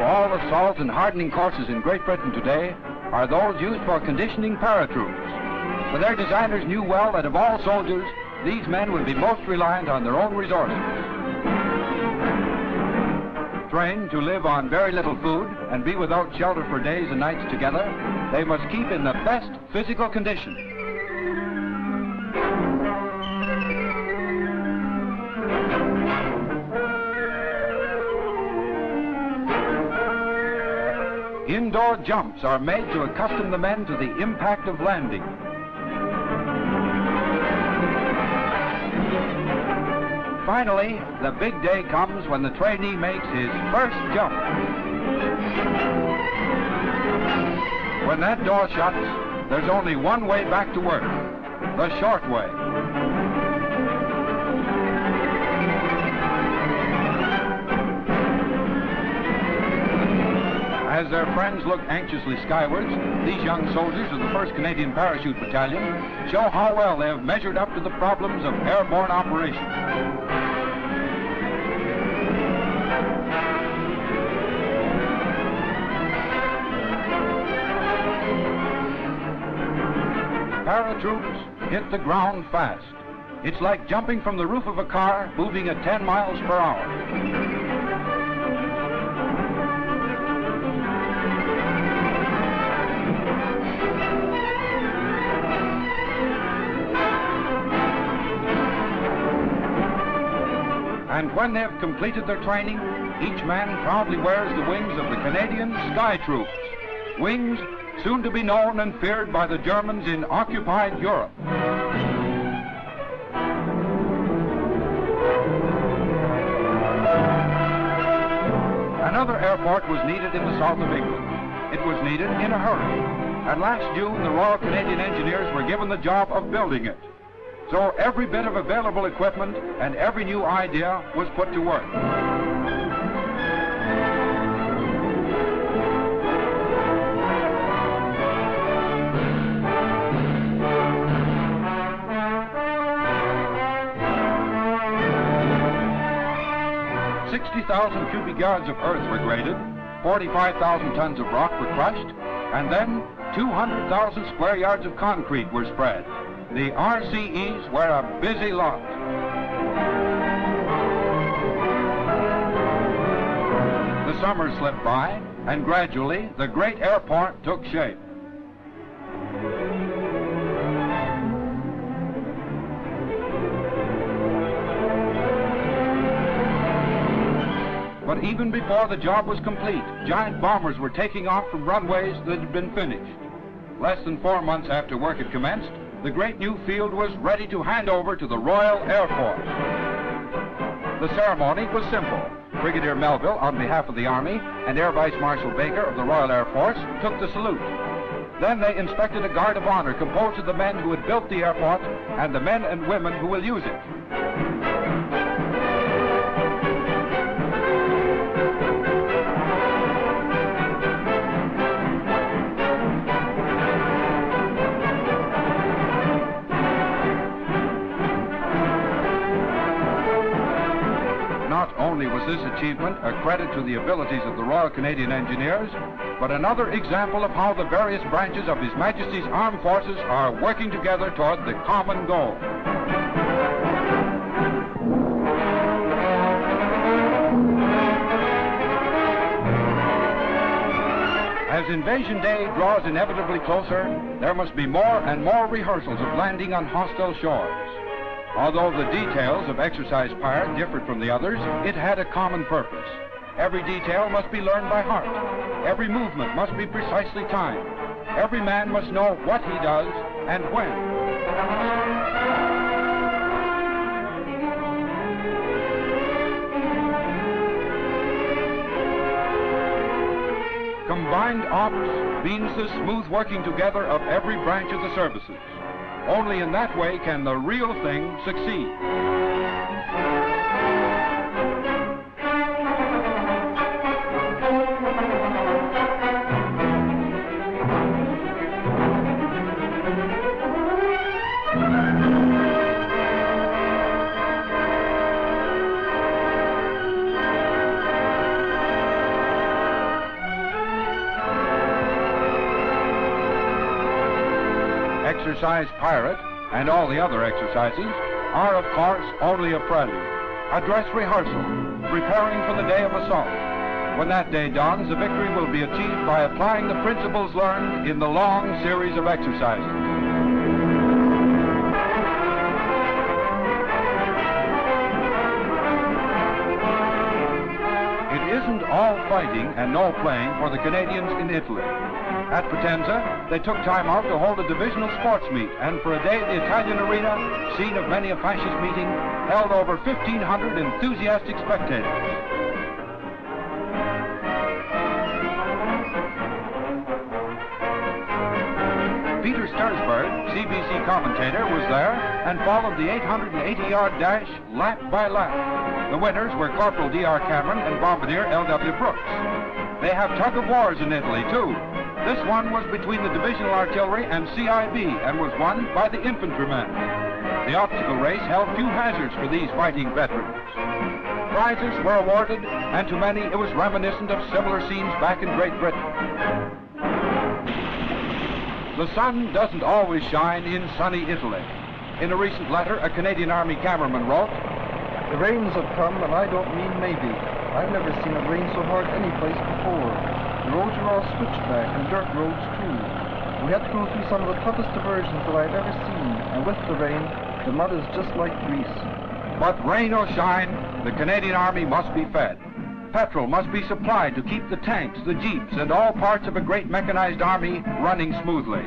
All assault and hardening courses in Great Britain today are those used for conditioning paratroops. For their designers knew well that of all soldiers, these men would be most reliant on their own resources. Trained to live on very little food and be without shelter for days and nights together, they must keep in the best physical condition. Indoor jumps are made to accustom the men to the impact of landing. Finally, the big day comes when the trainee makes his first jump. When that door shuts, there's only one way back to work, the short way. As their friends look anxiously skywards, these young soldiers of the 1st Canadian Parachute Battalion show how well they have measured up to the problems of airborne operations. Paratroops hit the ground fast. It's like jumping from the roof of a car moving at 10 miles per hour. And when they have completed their training, each man proudly wears the wings of the Canadian Sky Troops, wings soon to be known and feared by the Germans in occupied Europe. Another airport was needed in the south of England. It was needed in a hurry. And last June, the Royal Canadian Engineers were given the job of building it. So every bit of available equipment and every new idea was put to work. $60,000 cubic yards of earth were graded, 45,000 tons of rock were crushed, and then 200,000 square yards of concrete were spread. The RCEs were a busy lot. The summer slipped by, and gradually the great airport took shape. But even before the job was complete, giant bombers were taking off from runways that had been finished. Less than 4 months after work had commenced, the great new field was ready to hand over to the Royal Air Force. The ceremony was simple. Brigadier Melville, on behalf of the Army, and Air Vice Marshal Baker of the Royal Air Force took the salute. Then they inspected a guard of honor composed of the men who had built the airport and the men and women who will use it. Not only was this achievement a credit to the abilities of the Royal Canadian Engineers, but another example of how the various branches of His Majesty's Armed Forces are working together toward the common goal. As Invasion Day draws inevitably closer, there must be more and more rehearsals of landing on hostile shores. Although the details of exercise fire differed from the others, it had a common purpose. Every detail must be learned by heart. Every movement must be precisely timed. Every man must know what he does and when. Combined ops means the smooth working together of every branch of the services. Only in that way can the real thing succeed. exercise Pirate and all the other exercises are, of course, only a prelude, a dress rehearsal, preparing for the day of assault. When that day dawns, the victory will be achieved by applying the principles learned in the long series of exercises. It isn't all fighting and no playing for the Canadians in Italy. At Potenza, they took time out to hold a divisional sports meet, and for a day the Italian arena, scene of many a fascist meeting, held over 1,500 enthusiastic spectators. Peter Stursberg, CBC commentator, was there and followed the 880-yard dash lap by lap. The winners were Corporal D.R. Cameron and Bombardier L.W. Brooks. They have tug-of-wars in Italy, too. This one was between the Divisional Artillery and CIB and was won by the infantrymen. The obstacle race held few hazards for these fighting veterans. Prizes were awarded, and to many it was reminiscent of similar scenes back in Great Britain. The sun doesn't always shine in sunny Italy. In a recent letter, a Canadian Army cameraman wrote, "The rains have come, and I don't mean maybe. I've never seen it rain so hard any place before. The roads are all switchback and dirt roads too. We had to go through some of the toughest diversions that I've ever seen, and with the rain, the mud is just like grease." But rain or shine, the Canadian Army must be fed. Petrol must be supplied to keep the tanks, the jeeps, and all parts of a great mechanized army running smoothly.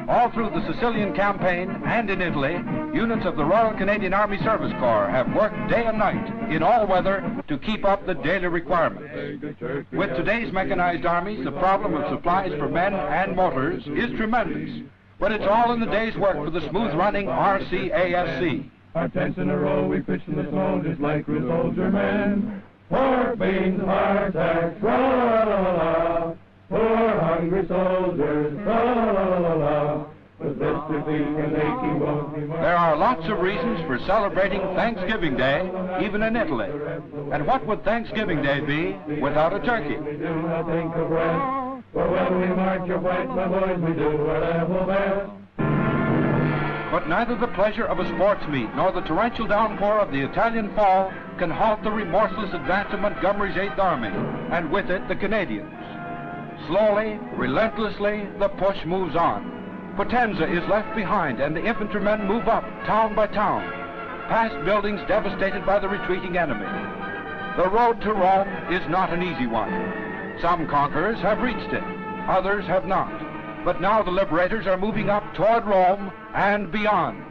All through the Sicilian campaign and in Italy, units of the Royal Canadian Army Service Corps have worked day and night in all weather to keep up the daily requirements. With today's mechanized armies, the problem of supplies for men and motors is tremendous, but it's all in the day's work for the smooth-running RCASC. Our tents in a row, we pitch in the snow just like real soldier men. Pork, beans, hardtacks, la-la-la-la-la. Poor hungry soldiers, la-la-la-la-la. With this defeat and aching bones. There are lots of reasons for celebrating Thanksgiving Day, even in Italy. And what would Thanksgiving Day be without a turkey? We do not think of rest, for when we march or fight, my boys, we do our level best. But neither the pleasure of a sports meet nor the torrential downpour of the Italian fall can halt the remorseless advance of Montgomery's 8th Army, and with it the Canadians. Slowly, relentlessly, the push moves on. Potenza is left behind, and the infantrymen move up, town by town, past buildings devastated by the retreating enemy. The road to Rome is not an easy one. Some conquerors have reached it, others have not. But now the liberators are moving up toward Rome and beyond.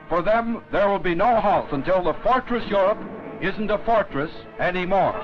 For them, there will be no halt until the fortress Europe isn't a fortress anymore.